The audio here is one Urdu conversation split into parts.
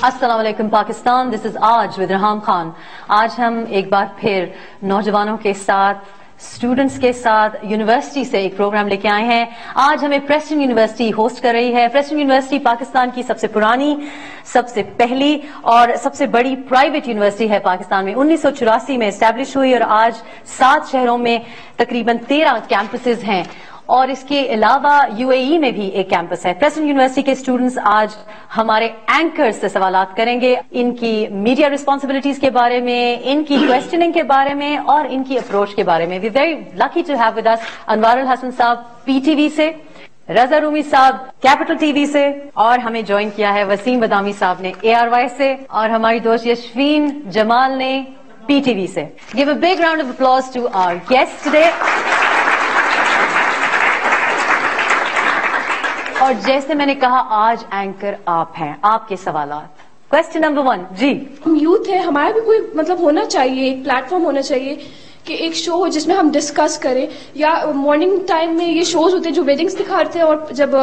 السلام علیکم پاکستان، دس از آج ود رحام خان۔ آج ہم ایک بار پھر نوجوانوں کے ساتھ، اسٹوڈنٹس کے ساتھ یونیورسٹی سے ایک پروگرام لے کے آئے ہیں۔ آج ہمیں پریسٹن یونیورسٹی ہوسٹ کر رہی ہے۔ پریسٹن یونیورسٹی پاکستان کی سب سے پرانی، سب سے پہلی اور سب سے بڑی پرائیویٹ یونیورسٹی ہے پاکستان میں۔ 1984 میں اسٹیبلش ہوئی اور آج 7 شہروں میں تقریباً 13 کیمپسز ہیں، اور اس کے علاوہ UAE میں بھی ایک کیمپس ہے۔ پریسٹن یونیورسٹی کے اسٹوڈنٹس آج ہمارے اینکرز سے سوالات کریں گے، ان کی میڈیا ریسپانسبلٹیز کے بارے میں، ان کی کویسچننگ کے بارے میں اور ان کی اپروچ کے بارے میں۔ We very lucky to have with us Anwar al Hassan صاحب PTV سے، رضا رومی صاحب کیپٹل TV سے، اور ہمیں جوائن کیا ہے وسیم بدامی صاحب نے ARY سے، اور ہماری دوست یشفین جمال نے PTV سے۔ Give a big round of applause to our guests today۔ اور جیسے میں نے کہا آج اینکر آپ ہیں، آپ کے سوالات۔ کویسچن نمبر 1 جی۔ ہم یوتھ ہیں، ہمارا بھی کوئی ہونا چاہیے، ایک پلیٹ فارم ہونا چاہیے کہ ایک شو ہو جس میں ہم ڈسکس کریں، یا مارننگ ٹائم میں یہ شوز ہوتے ہیں جو ویڈنگز دکھاتے ہیں، اور جب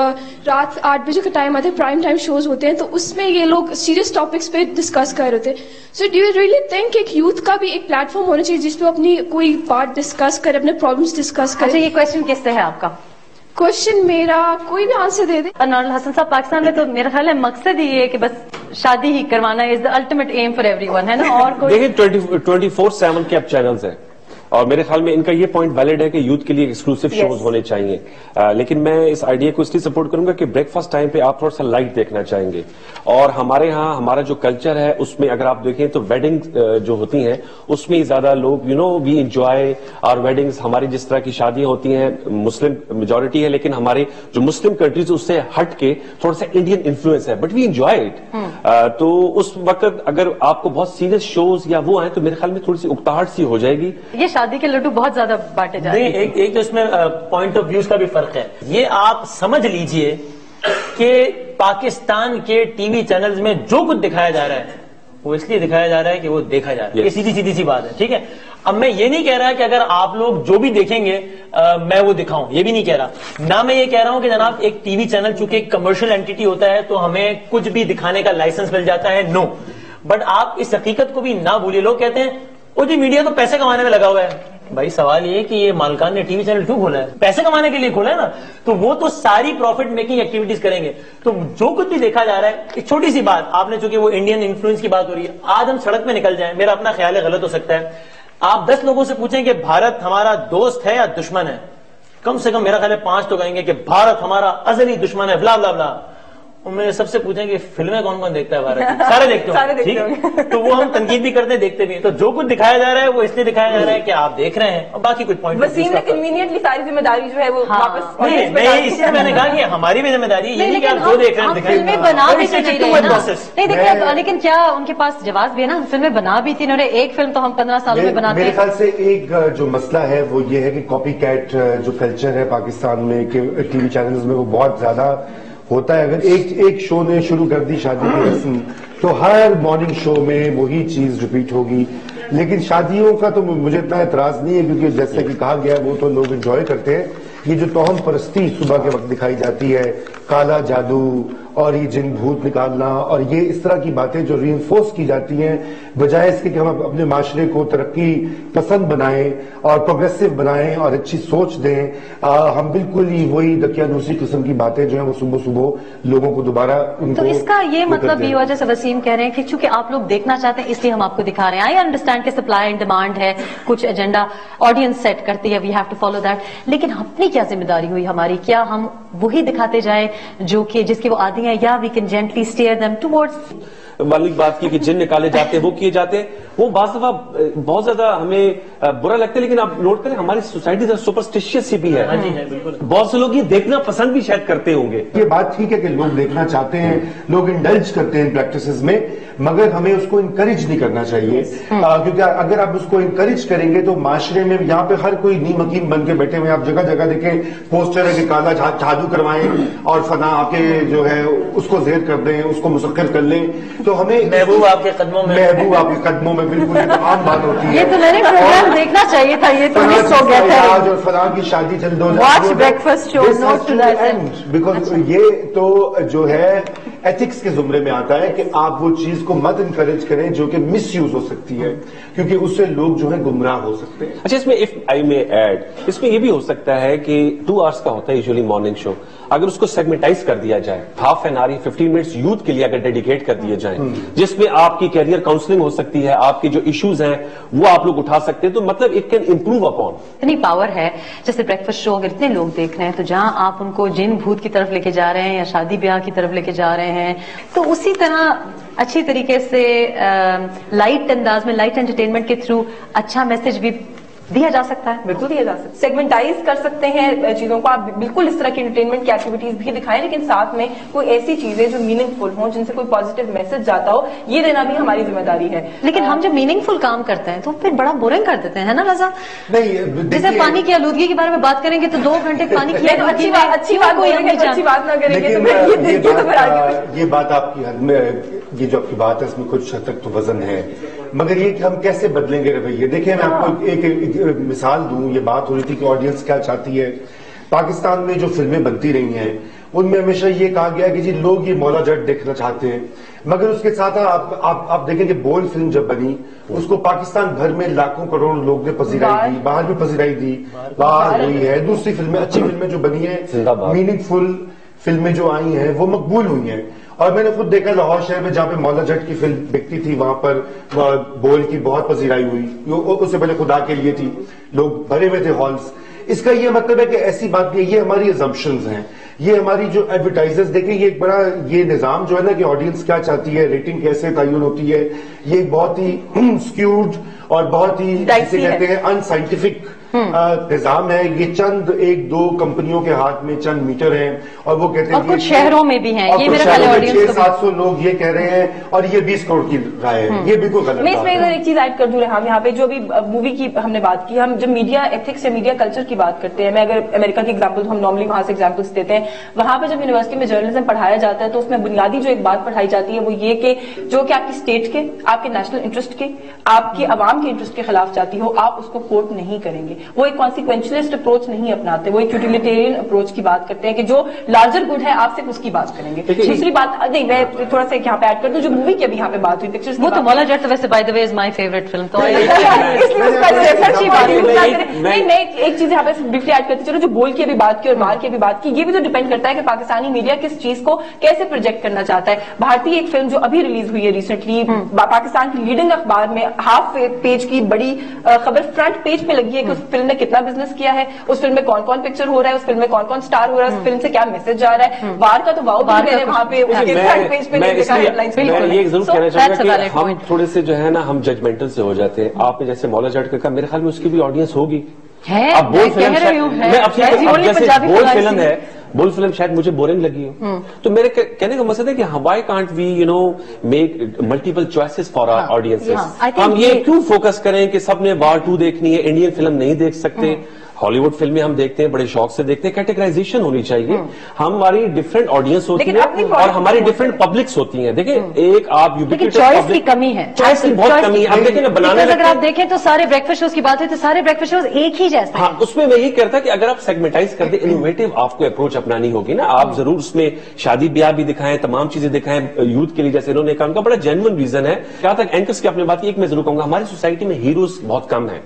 رات 8 بجے کا ٹائم آتا ہے پرائم ٹائم شوز ہوتے ہیں، تو اس میں یہ لوگ سیریس ٹاپکس پہ ڈسکس کر رہے ہوتے ہیں۔ So do you really think ایک یوتھ کا بھی ایک پلیٹ فارم ہونا چاہیے جس پہ اپنی کوئی بات ڈسکس کرے، اپنے پرابلمس ڈسکس کرے؟ اچھا، یہ کویسچن کس سے ہے آپ کا؟ کوشچن میرا کوئی بھی آنسر دے دے۔ انوار الحسن صاحب، پاکستان میں تو میرا خیال ہے مقصد ہی ہے کہ بس شادی ہی کروانا is the ultimate aim for everyone, ہے نا؟ اور کوئی دیکھیں 24/7 کے اب چینلز ہیں، اور میرے خیال میں ان کا یہ پوائنٹ ویلڈ ہے کہ یوتھ کے لیے ایکسکلوسیو شوز ہونے چاہیے، لیکن میں اس آئیڈیا کو اس لیے سپورٹ کروں گا کہ بریک فاسٹ ٹائم پہ آپ تھوڑا سا لائٹ دیکھنا چاہیں گے، اور ہمارے ہاں ہمارا جو کلچر ہے اس میں اگر آپ دیکھیں تو ویڈنگ جو ہوتی ہیں اس میں زیادہ لوگ وی انجوائے اور ویڈنگز، ہماری جس طرح کی شادیاں ہوتی ہیں مسلم میجورٹی ہے، لیکن ہمارے جو مسلم کنٹریز اس سے ہٹ کے تھوڑا سا انڈین انفلوئنس ہے، بٹ وی انجوائے اٹ۔ تو اس وقت اگر آپ کو بہت سیریس شوز یا وہ آئیں تو میرے خیال میں تھوڑی سی اکتاہٹ سی ہو جائے گی۔ یہ شادی کے لڈو بہت زیادہ بانٹے جا رہے ہیں۔ ایک تو اس میں پوائنٹ آف ویوز کا بھی فرق ہے۔ یہ آپ سمجھ لیجئے کہ پاکستان کے ٹی وی چینلز میں جو کچھ دکھایا جا رہا ہے وہ اس لیے دکھایا جا رہا ہے کہ وہ دیکھا جا رہا ہے۔ یہ سیدھی سی بات ہے، ٹھیک ہے؟ اب میں یہ نہیں کہہ رہا کہ اگر آپ لوگ جو بھی دیکھیں گے میں وہ دکھاؤں، یہ بھی نہیں کہہ رہا۔ نہ میں یہ کہہ رہا ہوں کہ جناب ایک ٹی وی چینل چونکہ ایک کمرشل اینٹی ہوتا ہے تو ہمیں کچھ بھی دکھانے کا لائسنس مل جاتا ہے، نو۔ بٹ آپ اس حقیقت کو بھی نہ بھولے۔ لوگ کہتے ہیں وہ جی میڈیا تو پیسے کمانے میں لگا ہوا ہے۔ بھائی سوال یہ کہ یہ مالکان نے ٹی وی چینل کیوں کھولا ہے؟ پیسے کمانے کے لیے کھولا ہے نا، تو وہ تو ساری پروفٹ میکنگ ایکٹیویٹیز کریں گے۔ تو جو کچھ بھی دیکھا جا رہا ہے، ایک چھوٹی سی بات آپ نے، چونکہ وہ انڈین انفلوئنس کی بات ہو رہی ہے، آج ہم سڑک پہ نکل جائیں، میرا اپنا خیال ہے غلط ہو سکتا ہے، آپ 10 لوگوں سے پوچھیں کہ بھارت ہمارا دوست ہے یا دشمن ہے، کم سے کم میرا خیال ہے 5 تو کہیں گے کہ بھارت ہمارا ازلی دشمن ہے، بلا بلا بلا۔ میں سب سے پوچھیں کہ فلمیں کون کون دیکھتا ہے بھارت کی؟ سارے دیکھتے ہیں، ٹھیک ہے؟ تو وہ ہم تنقید بھی کرتے ہیں، دیکھتے بھی ہیں۔ تو جو کچھ دکھایا جا رہا ہے وہ اس لیے دکھایا جا رہا ہے کہ آپ دیکھ رہے ہیں، اور باقی کچھ پوائنٹ وسیم نے کنوینئنٹلی ساری ذمہ داری جو ہے وہ واپس میں نے کہا کہ ہماری بھی ذمہ داری یہ نہیں کہ آپ جو دیکھ رہے ہیں دکھائیں۔ فلمیں بنا بھی نہیں دیکھیں، لیکن کیا ان کے پاس جواز بھی ہے نا؟ فلمیں بنا بھی تھی انہوں نے، ایک فلم تو ہم 15 سالوں میں بناتے ہیں۔ میرے خیال سے ایک جو مسئلہ ہے وہ یہ ہے کہ کاپی کیٹ جو کلچر ہے پاکستان میں کہ ٹی وی چینلز میں وہ بہت زیادہ ہوتا ہے۔ اگر ایک شو نے شروع کر دی شادی کی رسم تو ہر مارننگ شو میں وہی چیز ریپیٹ ہوگی، لیکن شادیوں کا تو مجھے اتنا اعتراض نہیں ہے کیونکہ جیسے کہ کہا گیا وہ تو لوگ انجوائے کرتے ہیں۔ یہ جو توہم پرستی صبح کے وقت دکھائی جاتی ہے، کالا جادو اور یہ جن بھوت نکالنا اور یہ اس طرح کی باتیں جو ری انفورس کی جاتی ہیں، بجائے اس کے کہ ہم اپنے معاشرے کو ترقی پسند بنائیں اور پروگریسو بنائیں اور اچھی سوچ دیں، ہم بالکل ہی وہی دقیانوسی قسم کی باتیں جو ہیں وہ صبح صبح لوگوں کو دوبارہ ان کو۔ تو اس کا یہ مطلب یہ وجہ سے وسیم کہہ رہے ہیں کہ چونکہ آپ لوگ دیکھنا چاہتے ہیں اس لیے ہم آپ کو دکھا رہے ہیں۔ آئی انڈرسٹینڈ کہ سپلائی اینڈ ڈیمانڈ ہے، کچھ ایجنڈا آڈینس سیٹ کرتی ہے، we have to follow that, لیکن اپنی کیا ذمہ داری ہوئی ہماری؟ کیا ہم وہی دکھاتے جائیں جو کہ جس کے وہ عادی ہیں، یا we can gently steer them towards? والی بات کی کہ جن نکالے جاتے ہیں وہ کیے جاتے ہیں، وہ بعض دفعہ بہت زیادہ ہمیں برا لگتا ہے، لیکن آپ نوٹ کریں ہماری سوسائٹی سپرسٹیشیس سی بھی ہے، بہت سے لوگ یہ دیکھنا پسند بھی شاید کرتے ہوں گے۔ یہ بات ٹھیک ہے کہ لوگ دیکھنا چاہتے ہیں، لوگ انڈلج کرتے ہیں پریکٹسز میں، مگر ہمیں اس کو انکریج نہیں کرنا چاہیے، کیونکہ اگر آپ اس کو انکریج کریں گے تو معاشرے میں یہاں پہ ہر کوئی نیم حکیم بن کے بیٹھے ہوئے، آپ جگہ جگہ دیکھیں پوسٹر ہے کہ کالا جادو کروائیں اور فنا آپ کے جو ہے اس کو زیر کر دیں، اس کو مسخر کر لیں، تو ہمیں محبوب آپ کے قدموں میں، محبوب آپ کے قدموں میں بالکل عام بات ہوتی ہے۔ یہ تو میں نے پروگرام دیکھنا چاہیے تھا، یہ تو مس ہو گیا تھا، اور فلاں کی شادی جلد ہو watch breakfast show note to that, because یہ تو جو ہے ایتھکس کے زمرے میں آتا ہے کہ آپ وہ چیز کو مت انکریج کریں جو کہ مس یوز ہو سکتی ہے، کیونکہ اس سے لوگ جو ہے گمراہ ہو سکتے ہیں. اچھا، اس میں اف آئی میں ایڈ، اس میں یہ بھی ہو سکتا ہے کہ 2 hours کا ہوتا ہے یوزلی مارننگ شو، اگر اس کو سیگمنٹائز کر دیا جائے، ہاف این آور یا 15 منٹس یوتھ کے لیے اگر ڈیڈیکیٹ کر دیے جائیں، جس میں آپ کی کیریئر کاؤنسلنگ ہو سکتی ہے، آپ کے جو ایشوز ہیں وہ آپ لوگ اٹھا سکتے ہیں، تو مطلب اٹ کین امپروو اپون. اتنی پاور ہے. جیسے بریکفاسٹ شو اگر اتنے لوگ دیکھ رہے ہیں تو جہاں آپ ان کو جن بھوت کی طرف لے کے جا رہے ہیں یا شادی بیاہ کی طرف لے کے جا رہے ہیں، تو اسی طرح اچھی طریقے سے لائٹ انداز میں، لائٹ انٹرٹینمنٹ کے تھرو اچھا میسج بھی دیا جا سکتا ہے. بالکل دیا جا سکتا ہے، سیگمنٹائز کر سکتے ہیں چیزوں کو. آپ بالکل اس طرح کی انٹرٹینمنٹ کی ایکٹیویٹیز بھی دکھائیں، لیکن ساتھ میں کوئی ایسی چیزیں جو میننگ فل ہوں، جن سے کوئی پازیٹیو میسج جاتا ہو، یہ دینا بھی ہماری ذمہ داری ہے. لیکن ہم جب میننگ فل کام کرتے ہیں تو پھر بڑا بورنگ کر دیتے ہیں نا رضا. نہیں، جیسے پانی کی آلودگی کے بارے میں بات کریں گے تو 2 گھنٹے پانی کی اچھی بات نہ کریں گے تو یہ بات آپ کی حد میں، یہ جو آپ کی بات ہے اس میں کچھ حد تک تو وزن ہے، مگر یہ کہ ہم کیسے بدلیں گے رویے. دیکھیں میں آپ کو ایک مثال دوں. یہ بات ہو رہی تھی کہ آڈینس کیا چاہتی ہے. پاکستان میں جو فلمیں بنتی رہی ہیں ان میں ہمیشہ یہ کہا گیا کہ جی لوگ یہ مولا جٹ دیکھنا چاہتے ہیں، مگر اس کے ساتھ آپ دیکھیں کہ بول فلم جب بنی اس کو پاکستان بھر میں لاکھوں کروڑ لوگ نے پذیرائی دی، باہر بھی پذیرائی دی، باہر ہوئی ہے. دوسری فلمیں، اچھی فلمیں جو بنی ہیں، میننگ فل فلمیں جو آئی ہیں وہ مقبول ہوئی ہیں. اور میں نے خود دیکھا لاہور شہر میں جہاں پہ مولا جٹ کی فلم بکتی تھی وہاں پر بول کی بہت پذیرائی ہوئی. اس سے پہلے خدا کے لیے تھی، لوگ بھرے ہوئے تھے ہالز. اس کا یہ مطلب ہے کہ ایسی بات نہیں ہے، یہ ہماری ازمپشنز ہیں، یہ ہماری جو ایڈورٹائزرز. دیکھیں یہ ایک بڑا یہ نظام جو ہے نا کہ آڈینس کیا چاہتی ہے، ریٹنگ کیسے تعین ہوتی ہے، یہ ایک بہت ہی اسکیوڈ اور بہت ہی جسے کہتے ہیں ان سائنٹیفک نظام ہے. یہ چند 1-2 کمپنیوں کے ہاتھ میں چند میٹر ہیں اور وہ کہتے ہیں، اور کچھ شہروں میں بھی ہیں، یہ میرا خیال ہے آڈینس 600-700 لوگ یہ کہہ رہے ہیں اور یہ 20 کروڑ کی رائے ہے. یہ بالکل غلط میں اس میں ایک چیز ایڈ کر دوں رہا. یہاں پہ جو بھی مووی کی ہم نے بات کی، ہم جب میڈیا ایتھکس یا میڈیا کلچر کی بات کرتے ہیں، میں اگر امریکہ کی ایگزامپل، ہم نارملی وہاں سے ایگزامپلس دیتے ہیں، وہاں پہ جب یونیورسٹی میں جرنلزم پڑھایا جاتا ہے تو اس میں بنیادی جو ایک بات پڑھائی جاتی ہے وہ یہ کہ جو کہ آپ کی اسٹیٹ کے، آپ کے نیشنل انٹرسٹ کے، آپ کی عوام کے انٹرسٹ کے خلاف جاتی ہو، آپ اس کو کوٹ نہیں کریں گے. وہ ایک کانسیکوینشلسٹ اپروچ نہیں اپناتے، وہ ایک یوٹیلیٹیرین اپروچ کی بات کرتے ہیں کہ جو لارجر گڈ ہے آپ صرف اس کی بات کریں گے. دوسری بات نہیں، میں تھوڑا سا یہاں پہ ایڈ کر دوں، جو مووی کی ابھی یہاں پہ بات ہوئی پکچرز، وہ تو مولا جٹ ویسے by the way is my favourite film. تو میں ایک چیز یہاں پہ بریفلی ایڈ کرتی چلو، جو بول کی ابھی بات کی اور مار کی ابھی بات کی، یہ بھی تو ڈیپینڈ کرتا ہے کہ پاکستانی میڈیا کس چیز کو کیسے پروجیکٹ کرنا چاہتا ہے. بھارتی ایک فلم جو ابھی ریلیز ہوئی ہے ریسنٹلی، پاکستان کی لیڈنگ اخبار میں ہاف پیج کی بڑی خبر فرنٹ پیج پہ لگی ہے کہ اس فلم نے کتنا بزنس کیا ہے، اس فلم میں کون کون پکچر ہو رہا ہے، اس فلم میں کون کون سٹار ہو رہا ہے، اس فلم سے کیا میسج جا رہا ہے. وار کا تو واؤ بھی میں نے وہاں پہ اس کے فرنٹ پیج پہ نہیں دیکھا ہیڈ لائنز. میں یہ ضرور کہنا چاہوں گا کہ ہم تھوڑے سے جو ہے نا ہم ججمنٹل سے ہو جاتے ہیں. آپ نے جیسے مولا جٹ کا کہا، میرے خیال میں اس کی بھی آڈینس ہوگی. اب بول فلم ہے، بول فلم شاید مجھے بورنگ لگی ہو، تو میرے کہنے کا مقصد ہے کہ why can't we make multiple choices for our audiences. ہم یہ کیوں فوکس کریں کہ سب نے وار 2 دیکھنی ہے، انڈین فلم نہیں دیکھ سکتے. ہالی ووڈ فلمیں ہم دیکھتے ہیں، بڑے شوق سے دیکھتے ہیں. کیٹیگرائزیشن ہونی چاہیے. ہماری ڈفرینٹ آڈینس ہوتی ہے اور ہماری ڈفرینٹ پبلکس ہوتی ہیں. دیکھیں ایک آپ چوائس کی کمی ہے، چوائس کی بہت کمی ہے. اب دیکھیں بنانے اگر آپ دیکھیں تو سارے بریکفاسٹ شوز کی بات ہے تو سارے بریکفاسٹ شوز ایک ہی جیسے. ہاں، اس میں یہی کہتا کہ اگر آپ سیگمنٹائز کر دیں، انوویٹو آپ کو اپروچ اپنانی ہوگی نا. آپ ضرور اس میں شادی بیاہ بھی دکھائیں، تمام چیزیں دکھائیں یوتھ کے لیے، جیسے انہوں نے کہا. ان کا بڑا جینوئن ریزن ہے. جہاں تک اینکرس کی اپنے بات کی، ایک میں ضرور کہوں گا، ہماری سوسائٹی میں ہیروز بہت کم ہیں.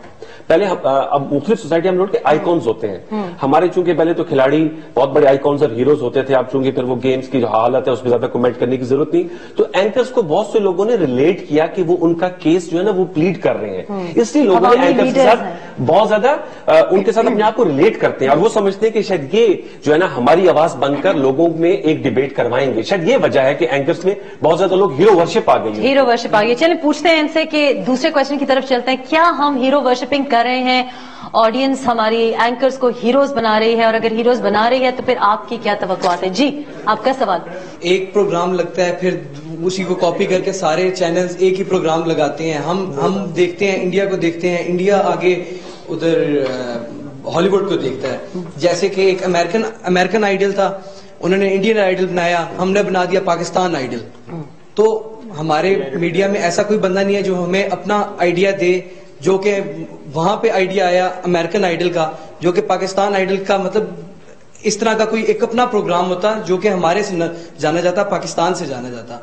پہلے اب مختلف سوسائٹی ہم لوگ کے آئیکونز ہوتے ہیں. ہمارے چونکہ پہلے تو کھلاڑی بہت بڑے آئیکونز اور ہیروز ہوتے تھے. اب چونکہ پھر وہ گیمز کی جو حالت ہے اس پہ زیادہ کمنٹ کرنے کی ضرورت نہیں. تو اینکرز کو بہت سے لوگوں نے ریلیٹ کیا کہ وہ ان کا کیس جو ہے نا وہ پلیڈ کر رہے ہیں. اس لیے لوگوں نے اینکرز کے ساتھ بہت زیادہ ان کے ساتھ اپنے آپ کو ریلیٹ کرتے ہیں اور وہ سمجھتے ہیں کہ شاید یہ جو ہے نا ہماری آواز بن کر لوگوں میں ایک ڈیبیٹ کروائیں گے. شاید یہ وجہ ہے کہ اینکرز میں بہت زیادہ لوگ ہیرو ورشپ آ گئی. ہیرو ورشپ آ گئی. چلیں پوچھتے ہیں ان سے کہ دوسرے کوشچن کی طرف چلتے ہیں. کیا ہم ہیرو ورشپنگ کر رہے ہیں؟ آڈینس ہماری اینکرز کو ہیروز بنا رہی ہے، اور اگر ہیروز بنا رہی ہے تو پھر آپ کی کیا توقعات ہیں؟ جی آپ کا سوال. ایک پروگرام لگتا ہے، پھر اسی کو کاپی کر کے سارے چینلز ایک ہی پروگرام لگاتے ہیں. ہم دیکھتے ہیں، انڈیا کو دیکھتے ہیں، انڈیا آگے ادھر ہالی ووڈ کو دیکھتا ہے. جیسے کہ ایک امریکن آئیڈل تھا، انہوں نے انڈین آئیڈل بنایا، ہم نے بنا دیا پاکستان آئیڈل. تو ہمارے میڈیا میں ایسا کوئی بندہ نہیں ہے جو ہمیں اپنا آئیڈیا دے، جو کہ وہاں پہ آئیڈیا آیا امریکن آئیڈل کا، جو کہ پاکستان آئیڈل کا مطلب اس طرح کا کوئی ایک اپنا پروگرام ہوتا جو کہ ہمارے سے جانا جاتا, پاکستان سے جانا جاتا,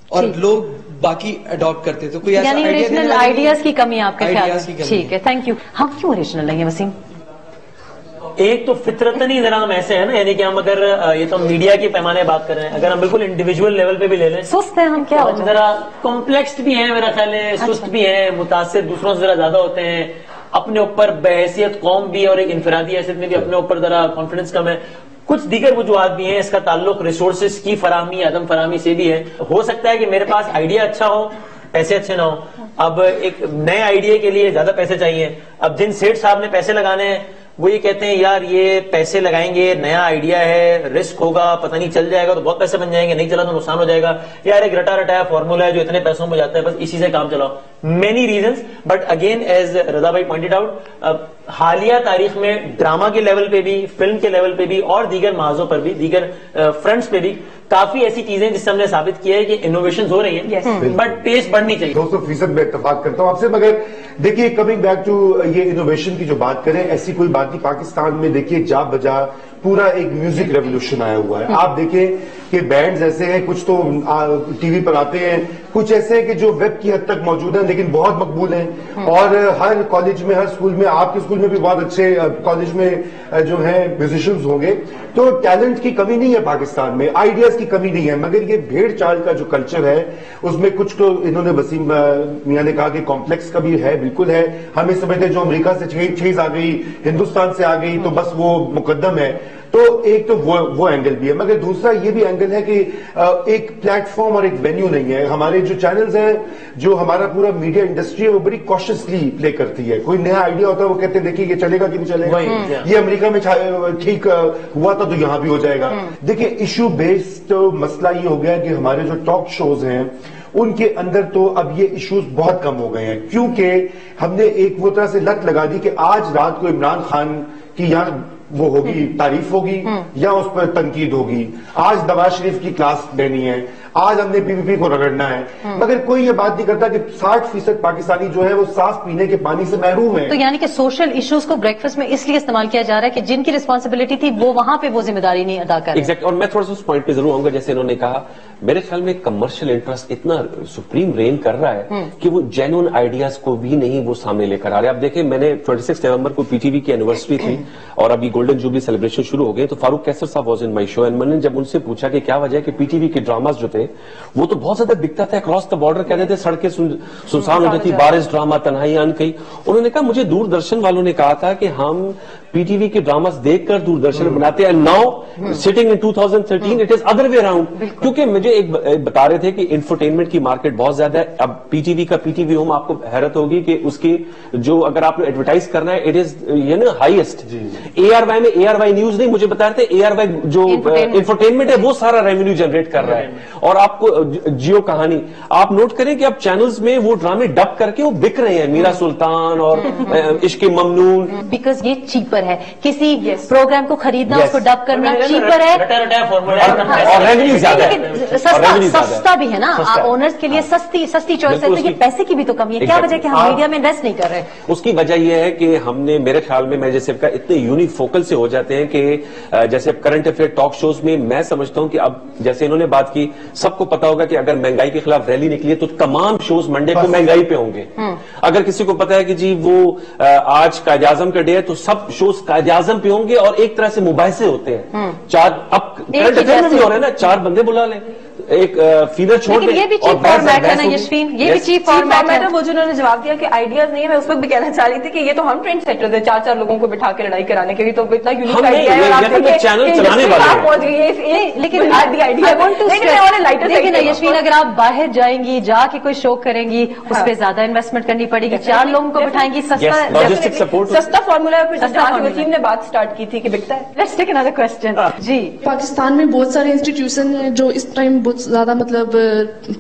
اور لوگ باقی اڈاپٹ کرتے. تو کوئی ایسا یعنی اوریجنل آئیڈیاز کی کمی آپ کا خیال ہے؟ ٹھیک ہے, تھینک یو. ہم کیوں اوریجنل نہیں ہیں وسیم؟ ایک تو فطرتاً ہی ذرا ہم ایسے ہیں نا, یعنی کہ ہم اگر یہ تو میڈیا کے پیمانے بات کر رہے ہیں, اگر ہم بالکل انڈیویجول لیول پہ بھی لے لیں, سست ہیں ہم, کیا ہم ذرا کمپلیکس بھی ہیں میرا خیال ہے, سست بھی ہیں, متاثر دوسروں سے ذرا زیادہ ہوتے ہیں, اپنے اوپر بحیثیت قوم بھی اور ایک انفرادی حیثیت میں بھی اپنے اوپر ذرا کانفیڈنس کم ہے. کچھ دیگر وجوہات بھی ہیں, اس کا تعلق ریسورسز کی فراہمی عدم فراہمی سے بھی ہے. ہو سکتا ہے کہ میرے پاس آئیڈیا اچھا ہو, پیسے اچھے نہ ہو. اب ایک نئے آئیڈیا کے لیے زیادہ پیسے چاہیے. اب جن سیٹ صاحب نے پیسے لگانے ہیں وہ یہ کہتے ہیں یار یہ پیسے لگائیں گے, نیا آئیڈیا ہے, رسک ہوگا, پتہ نہیں چل جائے گا تو بہت پیسے بن جائیں گے, نہیں چلا تو نقصان ہو جائے گا. یار ایک رٹا رٹایا فارمولا ہے جو اتنے پیسوں میں جاتا ہے, بس اسی سے کام چلاؤ. Many reasons, but again as Raza بھائی پوائنٹڈ آؤٹ, حالیہ تاریخ میں ڈرامہ کے لیول پہ بھی, فلم کے لیول پہ بھی, اور دیگر محاذوں پر بھی, دیگر فرنٹس پہ بھی کافی ایسی چیزیں جس سے ہم نے ثابت کیا ہے کہ انوویشنز ہو رہی ہیں, بٹ پیس بڑھنی چاہیے. 200% میں اتفاق کرتا ہوں آپ سے. مگر دیکھیے کمنگ بیک ٹو یہ انوویشن کی جو بات کریں, ایسی کوئی بات نہیں. پاکستان میں دیکھیے جا بجا پورا ایک میوزک ریولوشن آیا ہوا ہے. آپ دیکھیں کہ بینڈز ایسے ہیں, کچھ تو ٹی وی پر آتے ہیں, کچھ ایسے ہیں کہ جو ویب کی حد تک موجود ہیں لیکن بہت مقبول ہیں, اور ہر کالج میں, ہر اسکول میں, آپ کے اسکول میں بھی بہت اچھے کالج میں جو ہیں میوزیشنز ہوں گے. تو ٹیلنٹ کی کمی نہیں ہے پاکستان میں, آئیڈیاز کی کمی نہیں ہے, مگر یہ بھیڑ چال کا جو کلچر ہے اس میں کچھ تو انہوں نے وسیم میاں نے کہا کہ کمپلیکس کا بھی ہے, بالکل ہے. ہمیں سمجھتے جو امریکہ سے چیز آ گئی, ہندوستان سے آ گئی تو بس وہ مقدم ہے. تو ایک تو وہ اینگل بھی ہے, مگر دوسرا یہ بھی اینگل ہے کہ ایک پلیٹ فارم اور ایک وینیو نہیں ہے. ہمارے جو چینلز ہیں, جو ہمارا پورا میڈیا انڈسٹری ہے, وہ بڑی کوشسلی پلے کرتی ہے. کوئی نیا آئیڈیا ہوتا ہے وہ کہتے ہیں دیکھیے یہ چلے گا کہ نہیں چلے گا, یہ امریکہ میں ٹھیک ہوا تھا تو یہاں بھی ہو جائے گا. دیکھیں ایشو بیسڈ مسئلہ یہ ہو گیا کہ ہمارے جو ٹاک شوز ہیں ان کے اندر تو اب یہ ایشوز بہت کم ہو گئے ہیں, کیونکہ ہم نے ایک وہ طرح سے لت لگا دی کہ آج رات کو عمران خان کی یہاں وہ ہوگی, تعریف ہوگی یا اس پر تنقید ہوگی. آج نواز شریف کی کلاس لینی ہے, آج ہم نے پی پی پی کو رگڑنا ہے, مگر کوئی یہ بات نہیں کرتا کہ 60% پاکستانی جو ہے وہ صاف پینے کے پانی سے محروم ہے. تو یعنی کہ سوشل ایشوز کو بریک فاسٹ میں اس لیے استعمال کیا جا رہا ہے کہ جن کی ریسپانسبلٹی تھی وہ وہاں پہ وہ ذمہ داری نہیں ادا کر رہے. اور میں تھوڑا سا اس پوائنٹ پہ ضرور آؤں گا, جیسے انہوں نے کہا, میرے خیال میں کمرشل انٹرسٹ اتنا سپریم رین کر رہا ہے کہ وہ جینوئن آئیڈیاز کو بھی نہیں وہ سامنے لے کر آ رہے. اب دیکھیں میں نے 26 نومبر کو پی ٹی وی کی اینیورسری تھی اور ابھی گولڈن جوبلی سیلیبریشن شروع ہو گئے, تو فاروق کیسر صاحب was in my show, and میں نے جب ان سے پوچھا کہ کیا وجہ ہے کہ پی ٹی وی کے ڈراماز جو تھے وہ تو بہت زیادہ بکتا تھا, اکراس دا بارڈر کہتے تھے, سڑکیں سنسان ہوتی تھی, بارش ڈراما, تنہائی ان کئی. انہوں نے کہا مجھے دوردرشن والوں نے کہا تھا کہ ہم پی ٹی وی کے ڈراماز دیکھ کر دوردرشن بناتے ہیں, now sitting in 2013 it is other way around. کیونکہ مجھے ایک بتا رہے تھے کہ انفرٹینمنٹ کی مارکیٹ بہت زیادہ ہے. اب پی ٹی وی کا پی ٹی وی ہوم آپ کو حیرت ہوگی کہ اس کی جو اگر آپ نے ایڈورٹائز کرنا ہے اٹ از یہ نا ہائیسٹ. اے آر وائی میں اے آر وائی نیوز نہیں, مجھے بتا رہے تھے اے آر وائی جو انفرٹینمنٹ ہے وہ سارا ریونیو جنریٹ کر رہا ہے. اور آپ کو جیو کہانی آپ نوٹ کریں کہ اب چینلز میں وہ ڈرامے ڈب کر کے وہ بک رہے ہیں, میرا سلطان اور عشق ممنون, بیکاز یہ چیپر ہے. کسی پروگرام کو خریدنا, اس کو ڈب کرنا چیپر ہے, اور ریونیو زیادہ ہے, سستا بھی ہے نا اونرز کے لیے, سستی چوائس ہے. تو یہ پیسے کی بھی تو کمی ہے. کیا وجہ کہ ہم میڈیا میں انویسٹ نہیں کر رہے؟ اس کی وجہ یہ ہے کہ ہم نے, میرے خیال میں, میں جیسے کہا, اتنے یونیک فوکل سے ہو جاتے ہیں کہ جیسے کرنٹ افیئر ٹاک شوز میں میں سمجھتا ہوں کہ اب جیسے انہوں نے بات کی, سب کو پتا ہوگا کہ اگر مہنگائی کے خلاف ریلی نکلی ہے تو تمام شوز منڈے کو مہنگائی پہ ہوں گے. اگر کسی کو پتا ہے کہ جی وہ آج قائد اعظم کا ڈے ہے تو سب شوز قائد اعظم پہ ہوں گے, اور ایک طرح سے مباحثے ہوتے ہیں. چار اب کرنٹ افیئر میں بھی ہو رہے ہیں نا, 4 بندے بلا لیں, ایک فیلر چھوڑ دیں. یہ بھی چیف فارمیٹ ہے نا یشفین, یہ بھی چیف فارمیٹ ہے. وہ جنہوں نے جواب دیا کہ آئیڈیاز نہیں ہے, میں اس وقت بھی کہنا چاہ رہی تھی کہ یہ تو ہم ٹرینڈ سیٹر تھے, 4 لوگوں کو بٹھا کے لڑائی کرانے کے لیے, تو اتنا یونیک آئیڈیا ہے. یشفین اگر آپ باہر جائیں گی, جا کے کوئی شو کریں گی, اس پہ زیادہ انویسٹمنٹ کرنی پڑے گی, 4 لوگوں کو بٹھائیں گی, سستا فارمولا ہے. وسیم نے بات اسٹارٹ کی تھی کہ بکتا ہے. Let's take another question. جی, پاکستان میں بہت سارے انسٹیٹیوشن ہیں جو اس ٹائم بہت زیادہ مطلب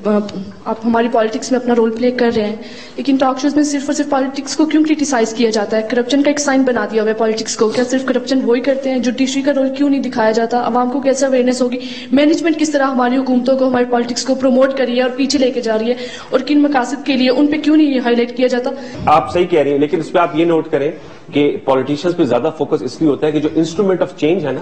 آپ ہماری پالیٹکس میں اپنا رول پلے کر رہے ہیں, لیکن ٹاک شوز میں صرف اور صرف پالیٹکس کو کیوں کریٹیسائز کیا جاتا ہے؟ کرپشن کا ایک سائن بنا دیا ہوا ہے پالیٹکس کو. کیا صرف کرپشن وہی کرتے ہیں؟ جوڈیشری کا رول کیوں نہیں دکھایا جاتا؟ عوام کو کیسے اویئرنیس ہوگی؟ مینجمنٹ کس طرح ہماری حکومتوں کو, ہماری پالیٹکس کو پروموٹ کر رہی ہے اور پیچھے لے کے جا رہی ہے, اور کن مقاصد کے لیے, ان پہ کیوں نہیں ہائی لائٹ کیا جاتا؟ آپ صحیح کہہ رہی ہیں, لیکن اس پہ آپ یہ نوٹ کریں کہ پولیٹیشنز پہ زیادہ فوکس اس لیے ہوتا ہے کہ جو انسٹرومنٹ آف چینج ہے نا,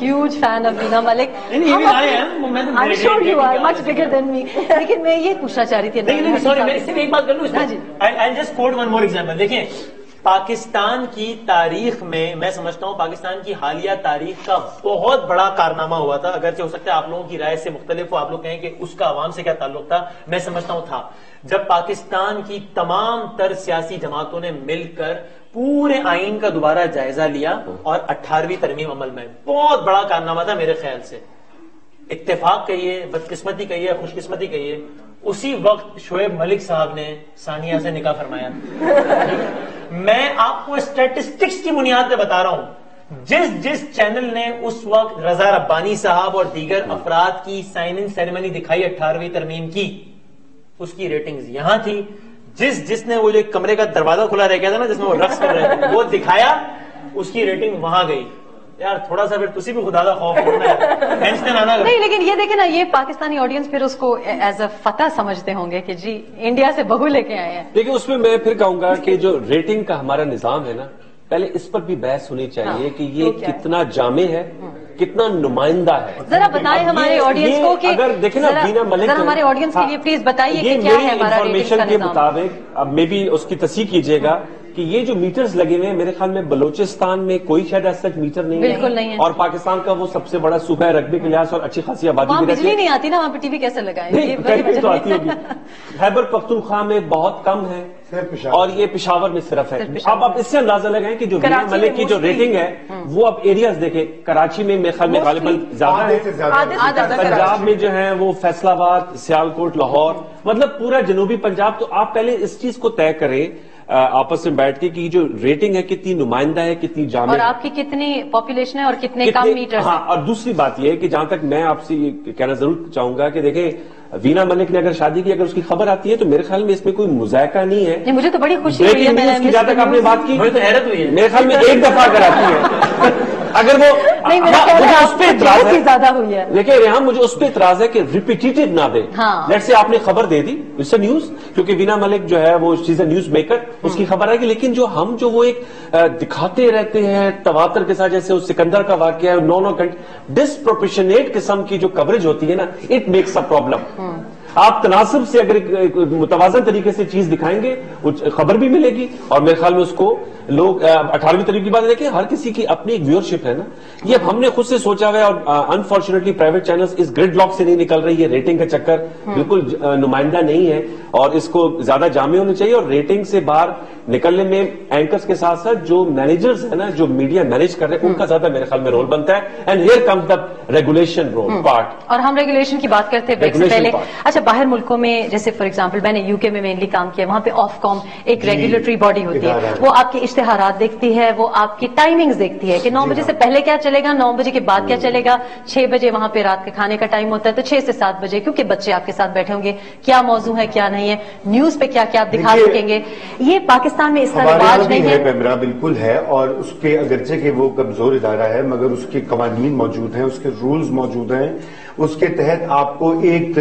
huge fan of Veena Malik. I am sure you are much bigger than me. لیکن میں یہ پوچھنا چاہ رہی تھی, سوری میں اس سے ایک بات کر لوں, I just quote one more example. دیکھیں پاکستان کی تاریخ میں سمجھتا ہوں پاکستان کی حالیہ تاریخ کا بہت بڑا کارنامہ ہوا تھا, اگرچہ ہو سکتا ہے آپ لوگوں کی رائے سے مختلف ہو, آپ لوگ کہیں کہ اس کا عوام سے کیا تعلق تھا, میں سمجھتا ہوں تھا جب پاکستان کی تمام تر سیاسی جماعتوں نے مل کر پورے آئین کا دوبارہ جائزہ لیا اور 18ویں ترمیم عمل میں. بہت بڑا کارنامہ تھا میرے خیال سے. اتفاق کہیے, بدقسمتی کہیے, خوش قسمتی کہیے, اسی وقت شعیب ملک صاحب نے ثانیہ سے نکاح فرمایا. میں آپ کو اسٹیٹسٹکس کی بنیاد پہ بتا رہا ہوں, جس چینل نے اس وقت رضا ربانی صاحب اور دیگر افراد کی سائننگ سیریمنی دکھائی 18ویں ترمیم کی, اس کی ریٹنگز یہاں تھی. جس نے وہ جو کمرے کا دروازہ کھلا رہ گیا تھا نا, جس میں وہ رقص کر رہے تھے, وہ دکھایا, اس کی ریٹنگ وہاں گئی. یار تھوڑا سا پھر تسی بھی خدا دا خوف کرنا ہے نہیں, لیکن یہ دیکھیں نا, یہ پاکستانی آڈینس پھر اس کو ایز اے فتح سمجھتے ہوں گے کہ جی انڈیا سے بہو لے کے آئے ہیں. لیکن اس میں میں پھر کہوں گا کہ جو ریٹنگ کا ہمارا نظام ہے نا, پہلے اس پر بھی بحث ہونی چاہیے کہ یہ کتنا جامع ہے, کتنا نمائندہ ہے. ذرا بتائیں ہمارے آڈینس کو کہ اگر دیکھیں نا وینا ملک, ذرا ہمارے آڈینس کے لیے پلیز بتائیے کہ کیا ہے ہمارا انفارمیشن کے مطابق, اب میں بھی اس کی تصحیح کیجیے گا کہ یہ جو میٹرز لگے ہوئے ہیں میرے خیال میں بلوچستان میں کوئی شاید ایسا میٹر نہیں ہے, بالکل نہیں ہے, اور پاکستان کا وہ سب سے بڑا صوبہ ہے رقبے کے لحاظ اور اچھی خاصی آبادی بھی. بجلی نہیں آتی نا وہاں پہ, ٹی وی کیسے لگائیں؟ تو آتی ہوگی. خیبر پختونخوا میں بہت کم ہے, اور یہ پشاور میں صرف ہے. اب اس سے اندازہ لگائیں کہ جو وینا ملک کی جو ریٹنگ ہے وہ اب ایریاز دیکھیں, کراچی میں میرے خیال میں غالباً زیادہ ہے, پنجاب میں جو ہے وہ فیصل آباد, سیالکوٹ, لاہور, مطلب پورا جنوبی پنجاب. تو آپ پہلے اس چیز کو طے کریں آپس میں بیٹھ کے کہ جو ریٹنگ ہے کتنی نمائندہ ہے, کتنی جامع, اور آپ کی کتنی پاپولیشن ہے اور کتنے کم میٹر. ہاں, اور دوسری بات یہ ہے کہ جہاں تک میں آپ سے یہ کہنا ضرور چاہوں گا کہ دیکھیں وینا ملک نے اگر شادی کی, اگر اس کی خبر آتی ہے تو میرے خیال میں اس میں کوئی مذائقہ نہیں ہے. مجھے تو بڑی خوشی ہوئی ہے جہاں تک آپ نے بات کی, مجھے تو حیرت ہوئی ہے, میرے خیال میں ایک دفعہ اگر آتی ہے اگر وہ اس پہ اعتراض ہے, زیادہ ہوئی ہے. دیکھیں ریحان مجھے اس پہ اعتراض ہے کہ ریپیٹیٹو نہ دے. لیٹ سے آپ نے خبر دے دی, اٹس اے نیوز, کیونکہ وینا ملک جو ہے وہ چیز نیوز میکر, اس کی خبر ہے کہ, لیکن جو ہم جو وہ ایک دکھاتے رہتے ہیں تواتر کے ساتھ, جیسے سکندر کا واقعہ ہے, 9 گھنٹے ڈسپروپورشنیٹ قسم کی جو کوریج ہوتی ہے نا, اٹ میکس اے پرابلم. آپ تناسب سے اگر متوازن طریقے سے چیز دکھائیں گے خبر بھی ملے گی, اور میرے خیال میں اس کو لوگ 18ویں ترمیم کی بات دیکھیں, ہر کسی کی اپنی ایک ویورشپ ہے نا, یہ ہم نے خود سے سوچا ہوا ہے, اور انفارچونیٹلی پرائیویٹ چینلز اس گرڈ لاک سے نہیں نکل رہی ہے. ریٹنگ کا چکر بالکل نمائندہ نہیں ہے, اور اس کو زیادہ جامع ہونا چاہیے, اور ریٹنگ سے باہر نکلنے میں اینکرز کے ساتھ ساتھ جو مینیجرز ہیں نا, جو میڈیا مینیج کر رہے ہیں, ان کا زیادہ میرے خیال میں رول بنتا ہے. And here comes the regulation role part. اور ہم ریگولیشن کی بات کرتے ہیں پہلے. اچھا, باہر ملکوں میں جیسے فار ایگزامپل میں نے یو کے میں مینلی کام کیا, وہاں پہ آف کام ایک ریگولیٹری باڈی ہوتی ہے, وہ آپ کے اشتہارات دیکھتی ہے, وہ آپ کی ٹائمنگز دیکھتی ہے کہ 9 بجے سے پہلے کیا چلے گا, 9 بجے کے بعد کیا چلے گا, 6 بجے وہاں پہ رات کے کھانے کا ٹائم ہوتا ہے, تو 6 سے 7 بجے کیونکہ بچے آپ کے ساتھ بیٹھے ہوں گے, کیا موضوع ہے کیا نہیں ہے, نیوز پہ کیا کیا آپ دکھا سکیں گے. یہ پاکستان میں اس کا رواج نہیں ہے. بالکل ہے, اور اس کے اگرچہ کہ وہ کمزور ادارہ ہے مگر اس کے قوانین موجود ہیں, اس کے رولز موجود ہیں, اس کے تحت آپ کو ایک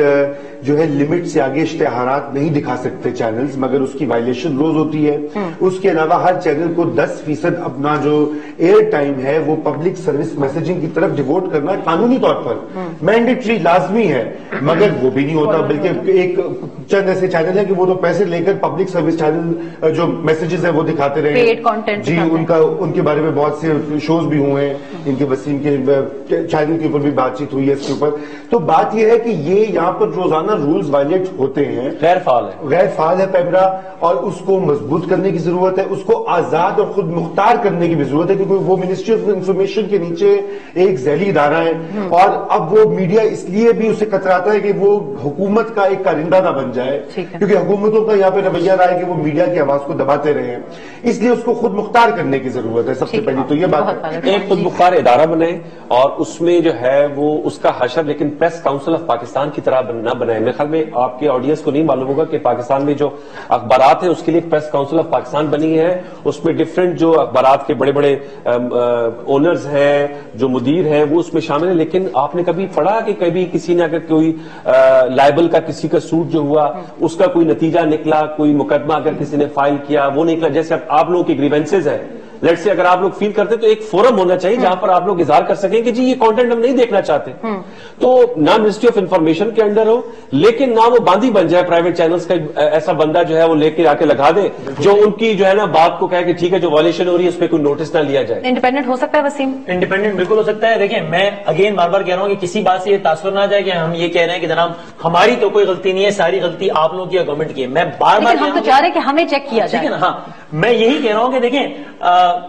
جو ہے لمٹ سے آگے اشتہارات نہیں دکھا سکتے چینلز, مگر اس کی وائلیشن روز ہوتی ہے. اس کے علاوہ ہر چینل کو 10% اپنا جو ایئر ٹائم ہے وہ پبلک سروس میسجنگ کی طرف ڈیووٹ کرنا قانونی طور پر مینڈیٹری لازمی ہے, مگر وہ بھی نہیں ہوتا. بلکہ ایک چند ایسے چینل ہیں کہ وہ تو پیسے لے کر پبلک سروس چینل جو میسجز ہیں وہ دکھاتے رہے. جی, ان کے بارے میں بہت سے شوز بھی ہوئے ہیں, ان کے وسیم کے چینل کے اوپر بھی بات چیت ہوئی ہے اس کے اوپر. تو بات یہ ہے کہ یہ یہاں پر روزانہ رولز وائلیٹ ہوتے ہیں, غیر فعال ہے پیمرا, اور اس کو مضبوط کرنے کی ضرورت ہے, اس کو آزاد اور خود مختار کرنے کی بھی ضرورت ہے, کیونکہ وہ منسٹری آف انفارمیشن کے نیچے ایک ذیلی ادارہ ہے, اور اب وہ میڈیا اس لیے بھی اسے کتراتا ہے کہ وہ حکومت کا ایک کارندہ نہ بن جائے, کیونکہ حکومتوں کا یہاں پہ رویہ رہا ہے کہ وہ میڈیا کی آواز کو دباتے رہے ہیں, اس لیے اس کو خود مختار کرنے کی ضرورت ہے. سب سے پہلی تو یہ بات ہے, ایک خود مختار ادارہ بنے, اور اس میں جو ہے وہ اس کا حشر لیکن پریس کاؤنسل آف پاکستان کی طرح نہ بنائے. میرے خیال میں آپ کے آڈینس کو نہیں معلوم ہوگا کہ پاکستان میں جو اخبارات ہیں اس کے لیے پریس کاؤنسل آف پاکستان بنی ہے. اس میں ڈفرینٹ جو اخبارات کے بڑے بڑے اونرز ہیں, جو مدیر ہیں, وہ اس میں شامل ہیں. لیکن آپ نے کبھی پڑھا کہ کبھی کسی نے اگر کوئی لائبل کا کسی کا سوٹ جو ہوا اس کا کوئی نتیجہ نکلا, کوئی مقدمہ اگر کسی نے فائل کیا وہ نکلا, جیسے آپ لوگوں کی گریونسز ہیں, لیٹ سے اگر آپ لوگ فیل کرتے تو ایک فورم ہونا چاہیے جہاں پر آپ لوگ اظہار کر سکیں کہ جی یہ کانٹینٹ ہم نہیں دیکھنا چاہتے. تو نہ منسٹری آف انفارمیشن کے انڈر ہو, لیکن نہ وہ باندھی بن جائے پرائیویٹ چینلز کا ایسا بندہ جو ہے وہ لے کے آ کے لگا دے جو ان کی جو ہے نا بات کو کہے کہ ٹھیک ہے جو وائلیشن ہو رہی ہے اس پہ کوئی نوٹس نہ لیا جائے. انڈیپینڈنٹ ہو سکتا ہے وسیم؟ انڈیپینڈنٹ بالکل ہو سکتا ہے. دیکھیں میں اگین بار بار کہہ رہا ہوں کہ کسی بات سے یہ تاثر نہ آ جائے کہ ہم یہ کہہ رہے ہیں کہ جناب ہماری تو کوئی غلطی نہیں ہے, ساری غلطی آپ لوگوں کی یا گورنمنٹ کی ہے. میں بار بار ہم تو چاہ رہے ہیں کہ ہمیں چیک کیا جائے. ہاں میں یہی کہہ رہا ہوں کہ دیکھیں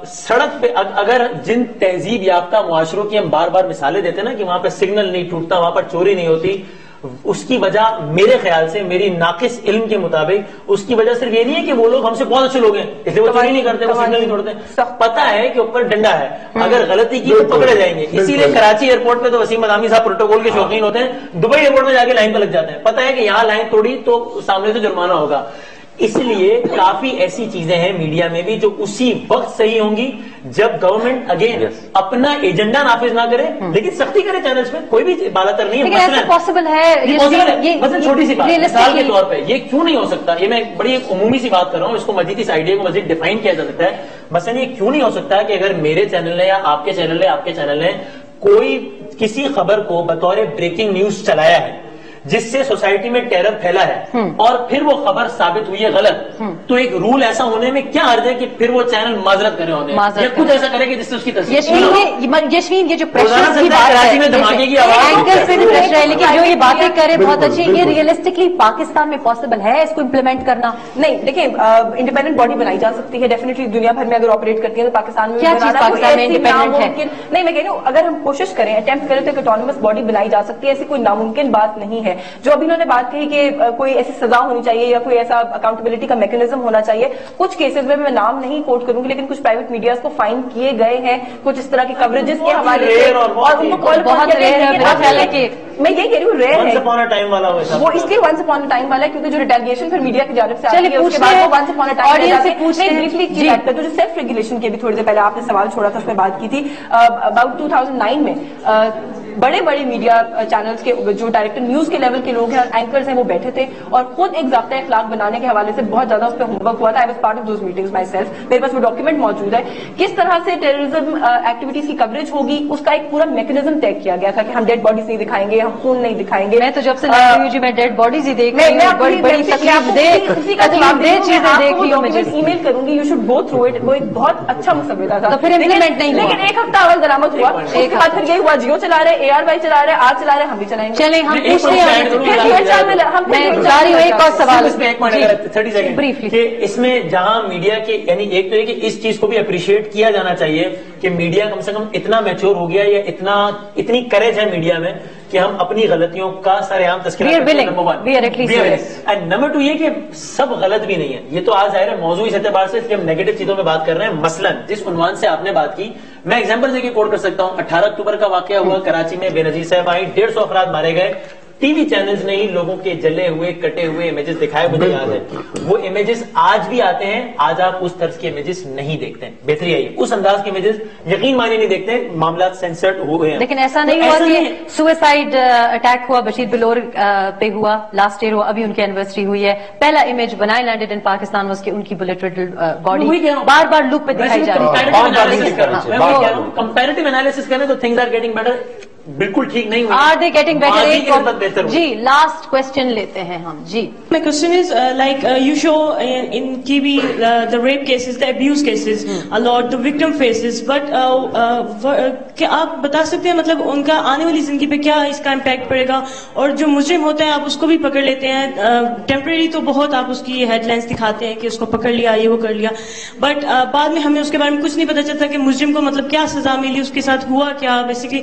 سڑک پہ اگر جن تہذیب یافتہ معاشروں کی ہم بار بار مثالیں دیتے ہیں نا کہ وہاں پہ سگنل نہیں ٹوٹتا, وہاں پر چوری نہیں ہوتی, اس کی وجہ میرے خیال سے, میری ناقص علم کے مطابق اس کی وجہ صرف یہ نہیں ہے کہ وہ لوگ ہم سے بہت اچھے لوگ ہیں اس لیے وہ چوری نہیں کرتے, وہ سگنل نہیں توڑتے. پتا ہے کہ اوپر ڈنڈا ہے, اگر غلطی کی تو پکڑے جائیں گے. اسی لیے کراچی ایئرپورٹ پہ تو وسیم مدامی صاحب پروٹوکول کے شوقین ہوتے ہیں, دبئی ایئرپورٹ میں جا کے لائن پہ لگ جاتے ہیں. پتا ہے کہ یہاں لائن توڑی تو سامنے سے جرمانہ ہوگا. اس لیے کافی ایسی چیزیں ہیں میڈیا میں بھی جو اسی وقت صحیح ہوں گی جب گورنمنٹ اگین اپنا ایجنڈا نافذ نہ کرے, لیکن سختی کرے چینلز میں. کوئی بھی بالا تر نہیں ہے. پاسبل ہے مثلا چھوٹی سی بات مثال کے طور پہ یہ کیوں نہیں ہو سکتا, یہ میں بڑی ایک عمومی سی بات کر رہا ہوں, اس کو مزید اس آئیڈیا کو مزید ڈیفائن کیا جا سکتا ہے. مثلا یہ کیوں نہیں ہو سکتا کہ اگر میرے چینل نے یا آپ کے چینل نے آپ کے چینل نے کوئی کسی خبر کو بطور بریکنگ نیوز چلایا ہے جس سے سوسائٹی میں ٹیرر پھیلا ہے اور پھر وہ خبر ثابت ہوئی ہے غلط, تو ایک رول ایسا ہونے میں کیا حرج ہے کہ پھر وہ چینل معذرت کرے ہونے یا کچھ ایسا کرے کہ جس سے اس کی تصدیق. یشوین یہ جو پریشر کی بات ہے, لیکن جو یہ باتیں کرے بہت اچھی, یہ ریئلسٹکلی پاکستان میں پاسبل ہے اس کو امپلیمنٹ کرنا؟ نہیں, دیکھیں انڈیپینڈنٹ باڈی بنائی جا سکتی ہے ڈیفینیٹلی, دنیا بھر میں اگر آپریٹ کرتی ہے تو پاکستان میں کیا چیز پاکستان میں انڈیپینڈنٹ ہے؟ نہیں, میں کہہ رہی ہوں اگر ہم کوشش کریں, اٹیمپٹ کریں تو ایک آٹونومس باڈی بنائی جا سکتی ہے. ایسی کوئی ناممکن بات نہیں ہے. جو ابھی انہوں نے بات کہی کہ کوئی ایسی سزا ہونی چاہیے یا کوئی ایسا اکاؤنٹیبلٹی کا میکینزم ہونا چاہیے, کچھ کیسز میں نام نہیں کوٹ کروں گی لیکن کچھ پرائیویٹ میڈیاز کو فائن کیے گئے ہیں کچھ اس طرح کی کوریجز کے حوالے سے, اور ان کو بہت ریئر ہے. میں یہ کہہ رہی ہوں ریئر ہے وہ اس لیے ونس اپون اے ٹائم والا ہے کیونکہ جو ریٹیلیشن پھر میڈیا کی جانب سے آتی ہے اس کے بعد وہ once upon a time briefly کی بات کرتے. جو سیلف ریگولیشن کی بھی تھوڑی دیر پہلے آپ نے سوال چھوڑا تھا اس میں بات کی تھی, اباؤٹ 2009 میں بڑے بڑے میڈیا چینلز کے جو ڈائریکٹر نیوز کے لیول کے لوگ ہیں اور اینکرز ہیں وہ بیٹھے تھے اور خود ایک ضابطۂ اخلاق بنانے کے حوالے سے بہت زیادہ اس پہ ہوم ورک ہوا تھا. I was part of those meetings my self, میرے پاس وہ ڈاکیومنٹ موجود ہے. کس طرح سے ٹیررزم ایکٹیویٹیز کی کوریج ہوگی اس کا ایک پورا میکینزم طے کیا گیا تھا کہ ہم ڈیڈ باڈیز نہیں دکھائیں گے, ہم خون نہیں دکھائیں گے. میں تو جب سے میں ڈیڈ باڈیز ہی دیکھ رہی ہوں, بڑی بڑی تکلیف دہ چیزیں دیکھ رہی ہوں. میں ای میل کروں گی, you should go through it. وہ ایک بہت اچھا مسودہ تھا, تو پھر امپلیمنٹ نہیں ہوا. لیکن ایک ہفتہ اول درآمد ہوا, اس کے بعد پھر یہ ہوا جیو چلا رہے, اے آر وائی چلا رہے, آج چلا رہے, ہم بھی چلائیں گے. چلیں ہم پوچھتے ہیں, میں جاری ہوں ایک اور سوال کہ اس میں جہاں میڈیا کے یعنی ایک تو یہ کہ اس چیز کو بھی اپریشیٹ کیا جانا چاہیے کہ میڈیا کم سے کم اتنا میچور ہو گیا یا اتنی کریج ہے میڈیا میں کہ ہم اپنی غلطیوں کا سارے عام تذکرہ کرتے ہیں. نمبر 2 یہ کہ سب غلط بھی نہیں ہے. یہ تو آج ظاہر ہے موضوع اس اعتبار سے ہم نیگیٹو چیزوں میں بات کر رہے ہیں. مثلا جس عنوان سے آپ نے بات کی میں ایگزامپل دے کے کوٹ کر سکتا ہوں. 18 اکتوبر کا واقعہ ہوا کراچی میں, بے نظیر صاحب آئی, 150 افراد مارے گئے. ٹی وی چینلز نے ہی لوگوں کے جلے ہوئے کٹے ہوئے امیجز دکھائے, مجھے یاد ہے. وہ امیجز آج بھی آتے ہیں, آج آپ اس طرز کے امیجز نہیں دیکھتے ہیں. بہتری آئی اس انداز کے امیجز یقین مانے نہیں دیکھتے, معاملات سینسرڈ ہوئے ہیں. لیکن ایسا نہیں ہوا کہ سوئسائڈ اٹیک ہوا بشیر بلور پہ ہوا, لاسٹ ایئر ہوا, ابھی ان کی اینیورسری ہوئی ہے. پہلا امیج بنا لینڈڈ ان پاکستان واز کہ ان کی بلٹ ریڈلڈ باڈی بار بار لوپ پہ دکھائی جا رہی ہے. کمپیریٹو انالیسس کریں تو تھنگز آر گیٹنگ بیٹر. بالکل ٹھیک نہیں ہوئی. Are they getting better? جی لاسٹ کوشچن لیتے ہیں ہم. جی My question is like you show in TV the rape cases, the abuse cases a lot, the victim faces, but کیا آپ بتا سکتے ہیں مطلب ان کا آنے والی زندگی پہ کیا اس کا امپیکٹ پڑے گا؟ اور جو مجرم ہوتے ہیں آپ اس کو بھی پکڑ لیتے ہیں ٹیمپریری, تو بہت آپ اس کی ہیڈ لائنس دکھاتے ہیں کہ اس کو پکڑ لیا, یہ وہ کر لیا, بٹ بعد میں ہمیں اس کے بارے میں کچھ نہیں پتا چلتا کہ مجرم کو مطلب کیا سزا ملی, اس کے ساتھ ہوا کیا بیسیکلی.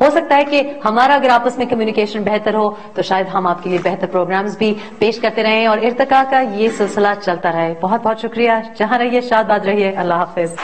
ہو سکتا ہے کہ ہمارا اگر آپس میں کمیونیکیشن بہتر ہو تو شاید ہم آپ کے لیے بہتر پروگرامز بھی پیش کرتے رہیں اور ارتقاء کا یہ سلسلہ چلتا رہے. بہت بہت شکریہ. جہاں رہیے, شاد باد رہیے. اللہ حافظ.